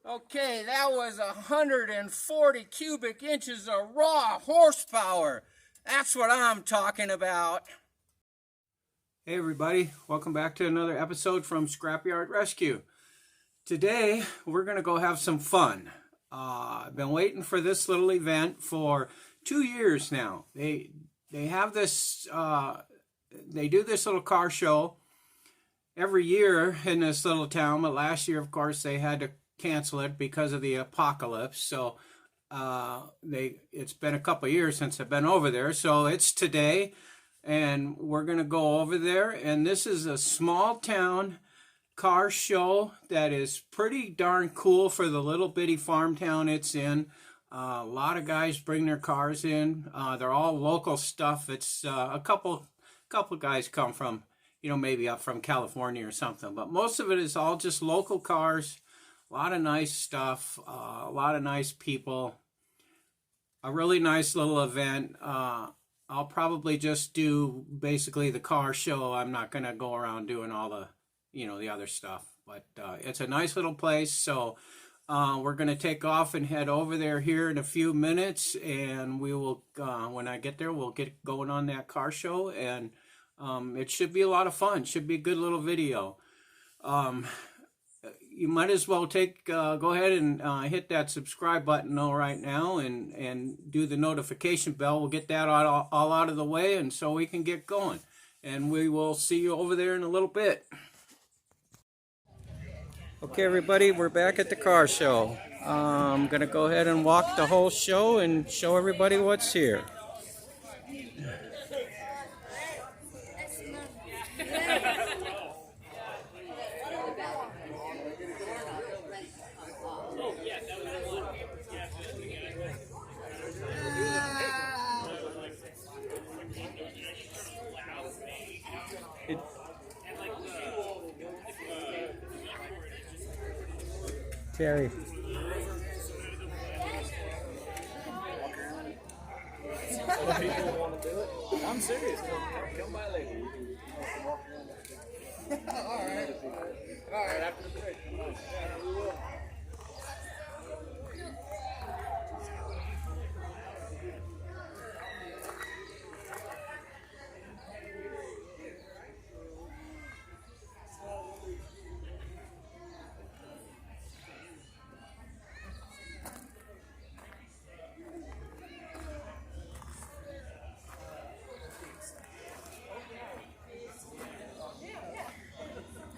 Okay, that was 140 cubic inches of raw horsepower. That's what I'm talking about. Hey everybody, welcome back to another episode from Scrapyard Rescue. Today, we're going to go have some fun. I've been waiting for this little event for 2 years now. They have this, they do this little car show every year in this little town, but last year, of course, they had to cancel it because of the apocalypse. So it's been a couple years since I've been over there. So it's today, and we're going to go over there. And this is a small town car show that is pretty darn cool for the little bitty farm town it's in. A lot of guys bring their cars in. They're all local stuff. It's a couple guys come from, maybe up from California or something, but most of it is all just local cars. A lot of nice stuff, a lot of nice people, a really nice little event. I'll probably just do basically the car show. I'm not going to go around doing all the, the other stuff, but it's a nice little place. So we're going to take off and head over there here in a few minutes, and we will, when I get there, we'll get going on that car show, and it should be a lot of fun. Should be a good little video. You might as well go ahead and hit that subscribe button right now and do the notification bell. We'll get that all out of the way, and so we can get going. And we will see you over there in a little bit. Okay, everybody, we're back at the car show. I'm going to go ahead and walk the whole show and show everybody what's here. Terry. I'm serious. Come by later. All right. After the break. Yeah, we will.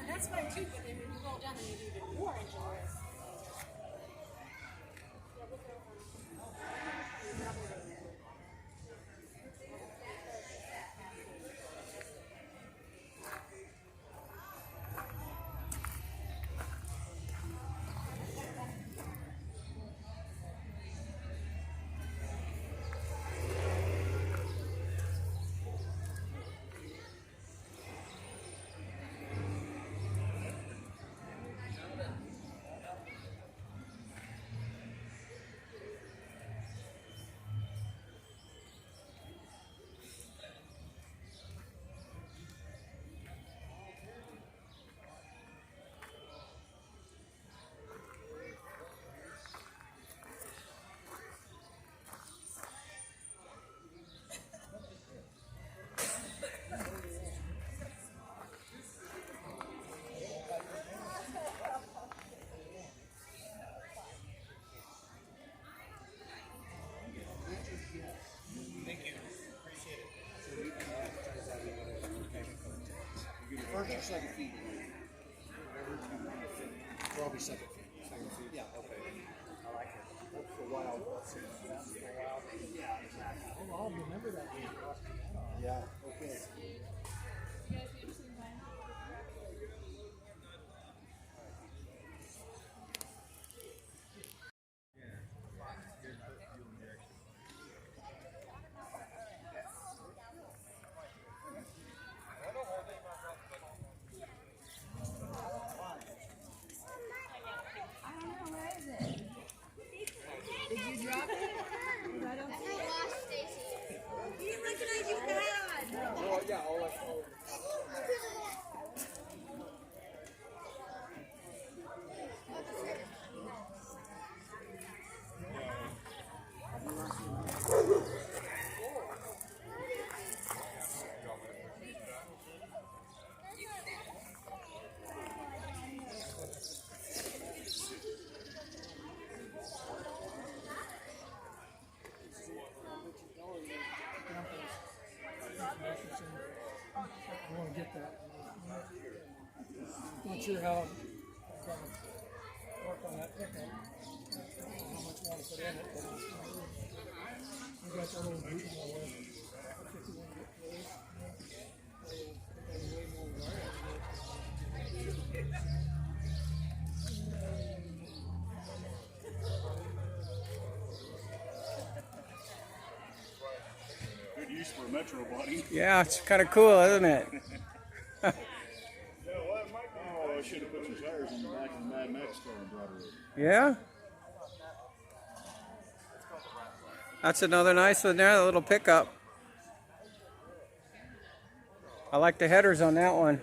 That's fine too, but then when you roll down and you do even more enjoyable. First or second feed? Probably second feed. Yeah, okay. I like it. That's the wild. Yeah, exactly. Oh, I'll remember that. Yeah, okay. Yeah, all not sure how I'm going to work on that pickup. How much I want to put in it, but we got that little boot in there. If you want to get close, way more wire. Good use for a metro body. Yeah, it's kind of cool, isn't it? Oh, I should have put some tires in the back of the Mad Max car and brought her over. Yeah. That's another nice one there, the little pickup. I like the headers on that one.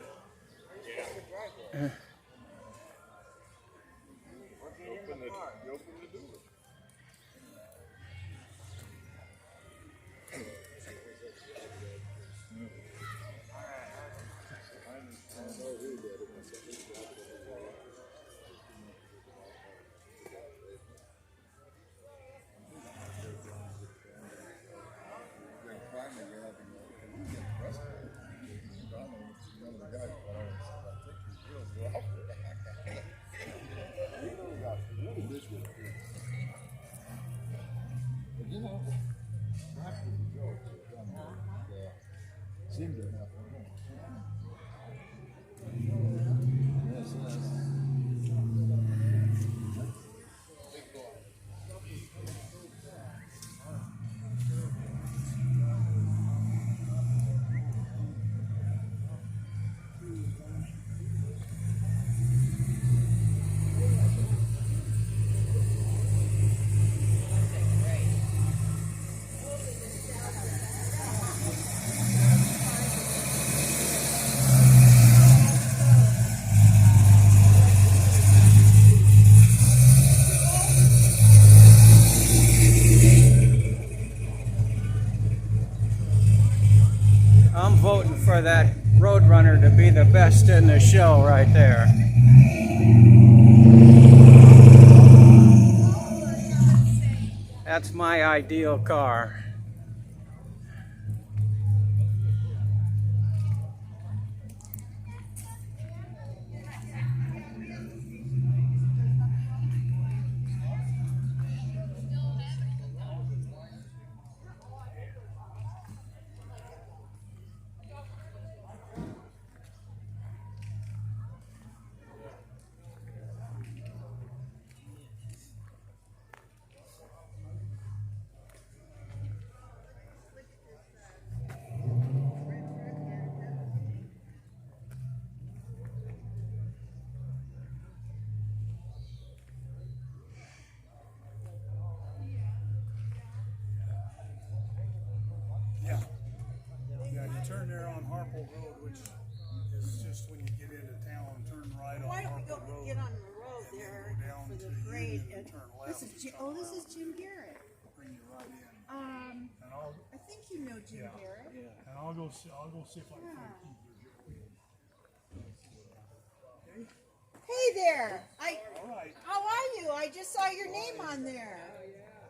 I'm voting for that Roadrunner to be the best in the show right there. That's my ideal car. Yeah. Yeah, you turn there on Harple Road, which is just when you get into town, turn right on Why don't we go Harple Road. get on the road there down for to the parade? Union and And turn this left. is this is Jim Garrett. Bring you right in. Um, And I'll, I think you know Jim Yeah. Garrett. and I'll go see if I can Yeah. keep your. Hey there. All right. How are you? I just saw your name on there.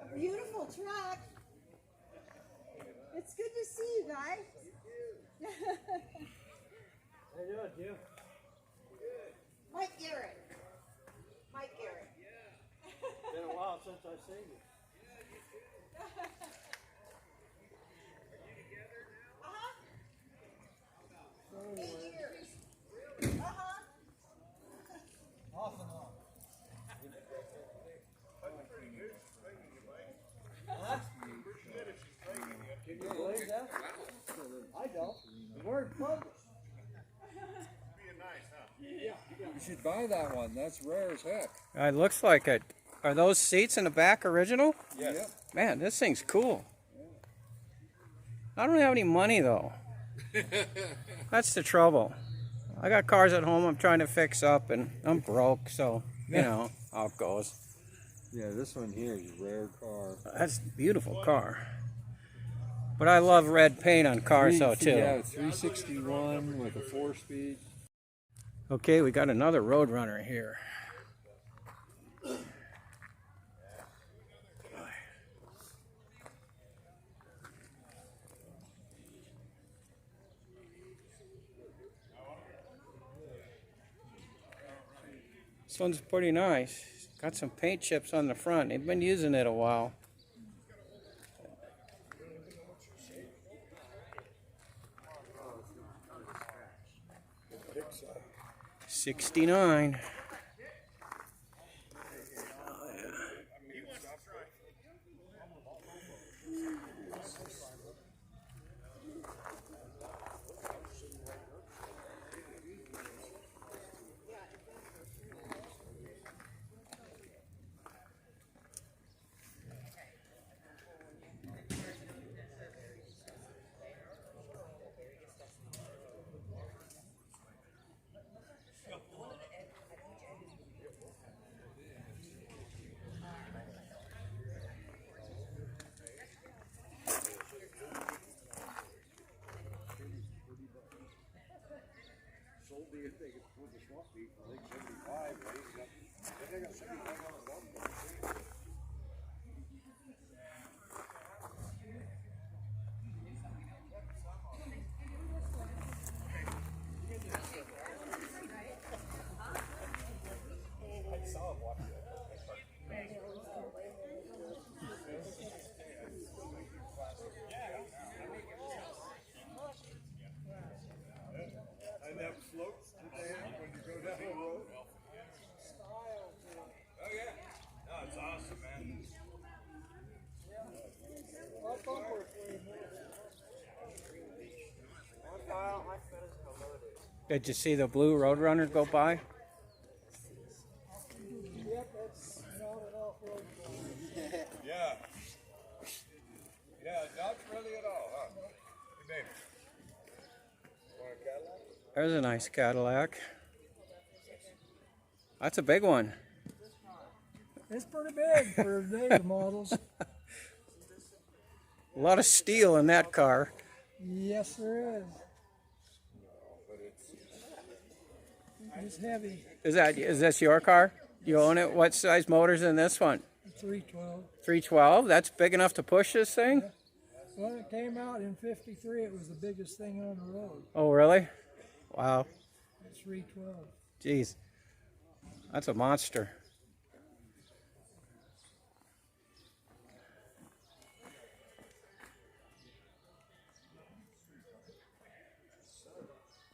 A beautiful truck. It's good to see you guys. How you doing, Jim? Mike Garrett. Mike Garrett. Been a while since I've seen you. Uh-huh. 8 years. Uh-huh. Off and on. Can you believe that? I don't. The word published. You should buy that one. That's rare as heck. It looks like it. Are those seats in the back original? Yes. Man, this thing's cool. I don't have any money though. That's the trouble. I got cars at home I'm trying to fix up and I'm broke, so you know how it goes. Yeah, this one here is a rare car. That's a beautiful car. But I love red paint on cars though too. Yeah, 361 with a 4-speed. Okay, we got another Roadrunner here. This one's pretty nice. Got some paint chips on the front. They've been using it a while. $69. And that floats to the end when you go down the road. Oh yeah. No, it's awesome, man. Did you see the blue Roadrunner go by? Yep, that's not an off-road car. Yeah. Yeah, not really at all, huh? Hey, babe. Want a Cadillac? There's a nice Cadillac. That's a big one. It's pretty big for today's models. A lot of steel in that car. Yes, there is. It's heavy. Is this your car? You own it? What size motor's in this one? 312. 312? That's big enough to push this thing? When it came out in '53, it was the biggest thing on the road. Oh, really? Wow. It's 312. Jeez. That's a monster.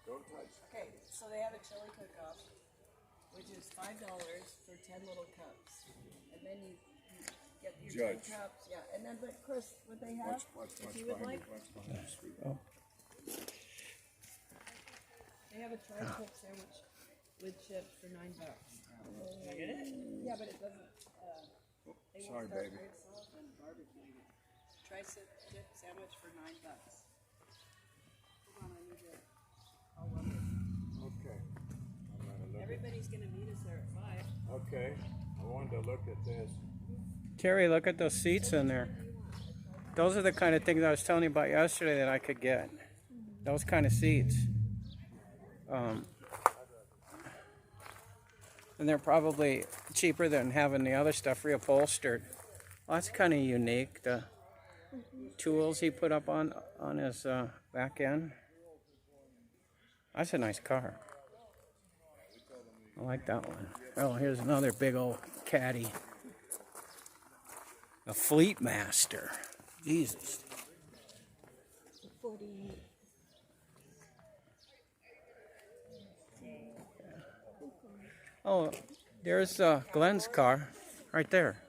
Okay, so they have a chili cook-off, which is $5 for 10 little cups, and then you get your 10 cups. Yeah, and then but Chris, what they have, if you would like, Oh. they have a tri-tip sandwich with chips for $9. Can I get it? Yeah, but it doesn't. They Sorry, won't start baby. rib sauce and barbecue. Tri-tip sandwich for $9. Hold on, I need to. I'll love it. Okay. I'm gonna look Everybody's gonna meet us there at 5. okay. I wanted to look at this. Terry, look at those seats in there. Those are the kind of things I was telling you about yesterday that I could get. Those kind of seats. And they're probably cheaper than having the other stuff reupholstered. Well, that's kind of unique. The tools he put up on his back end. That's a nice car. I like that one. Oh, here's another big old caddy. A Fleet Master. Jesus. Oh, there's Glenn's car right there.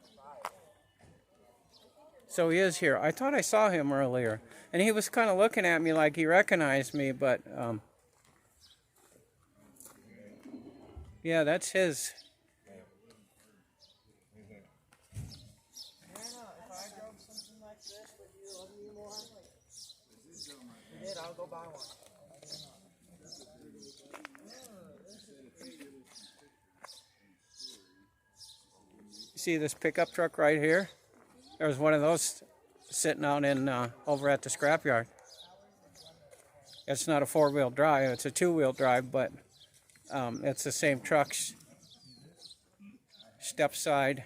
So he is here. I thought I saw him earlier. And he was kind of looking at me like he recognized me, but yeah, that's his. If I drove something like this, would you love me more? If you did, I'll go buy one. See this pickup truck right here? There was one of those sitting out in over at the scrapyard. It's not a four-wheel drive; it's a two-wheel drive, but it's the same truck. Step side.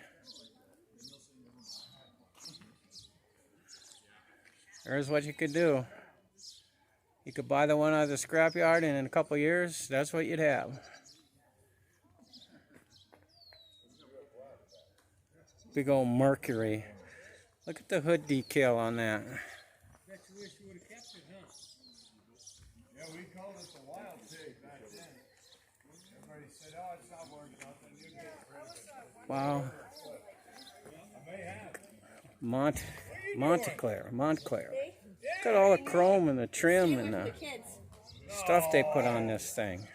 There's what you could do. You could buy the one out of the scrapyard, and in a couple of years, that's what you'd have. Big old Mercury. Look at the hood decal on that. Bet you wish you would have kept it, huh? Yeah, we called it the wild pig back then. Everybody said, oh, it's not worth nothing. You get rid of it. Wow. I may have. Montclair. Look at all the chrome and the trim and the stuff they put on this thing.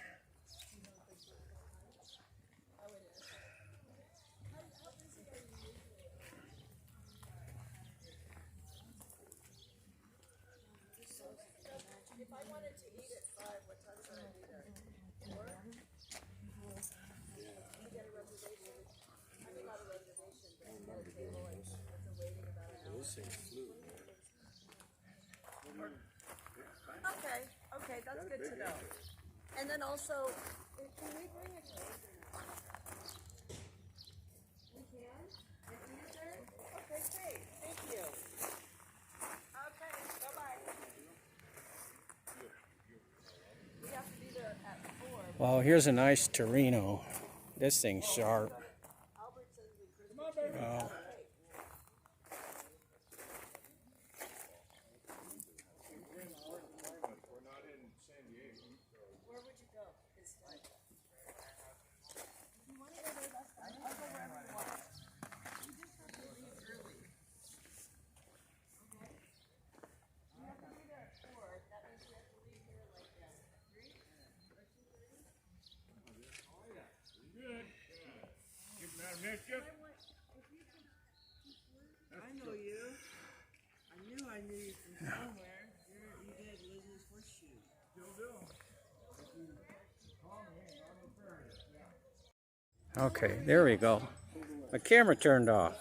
Okay, that's good to know. And then also, can we bring a cake? We can? And eat it there? Okay, great. Thank you. Okay, bye-bye. We have to be there at 4. Well, here's a nice Torino. This thing's sharp. Oh. Where would you go? It's like, you want to go there, that's fine. I'll go wherever you want. You just have to leave early. Okay? You have to be there at 4. That means you have to leave here like 3 or 2:30. Good. Keep out of mischief. I know you. I knew you from somewhere. You did Liz's horseshoe. Still do. Okay, there we go. My camera turned off.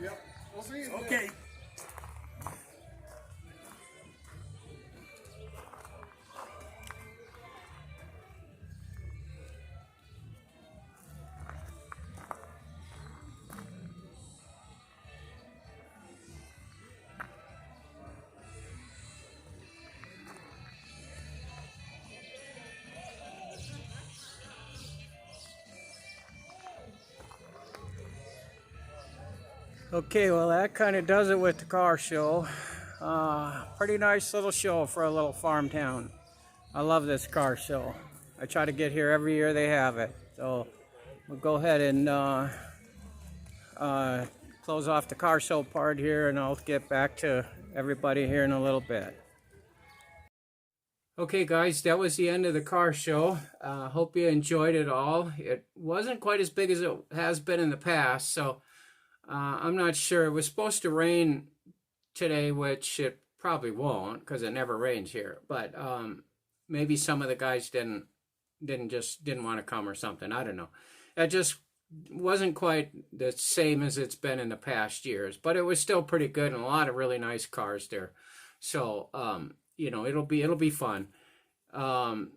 Yep. We'll see you. Okay. Okay, well that kind of does it with the car show. Pretty nice little show for a little farm town. I love this car show. I try to get here every year they have it. So we'll go ahead and close off the car show part here, and I'll get back to everybody here in a little bit. Okay guys, that was the end of the car show. Hope you enjoyed it all. It wasn't quite as big as it has been in the past, so I'm not sure. It was supposed to rain today, which it probably won't because it never rains here. But maybe some of the guys didn't want to come or something. I don't know. It just wasn't quite the same as it's been in the past years, but it was still pretty good and a lot of really nice cars there. So you know, it'll be fun. So I'm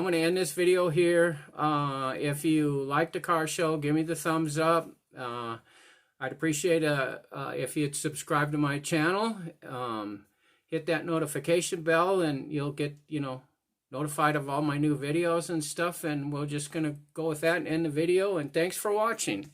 going to end this video here. If you like the car show, give me the thumbs up. I'd appreciate if you'd subscribe to my channel. Hit that notification bell and you'll get, you know, notified of all my new videos and stuff. And we're just going to go with that and end the video. And thanks for watching.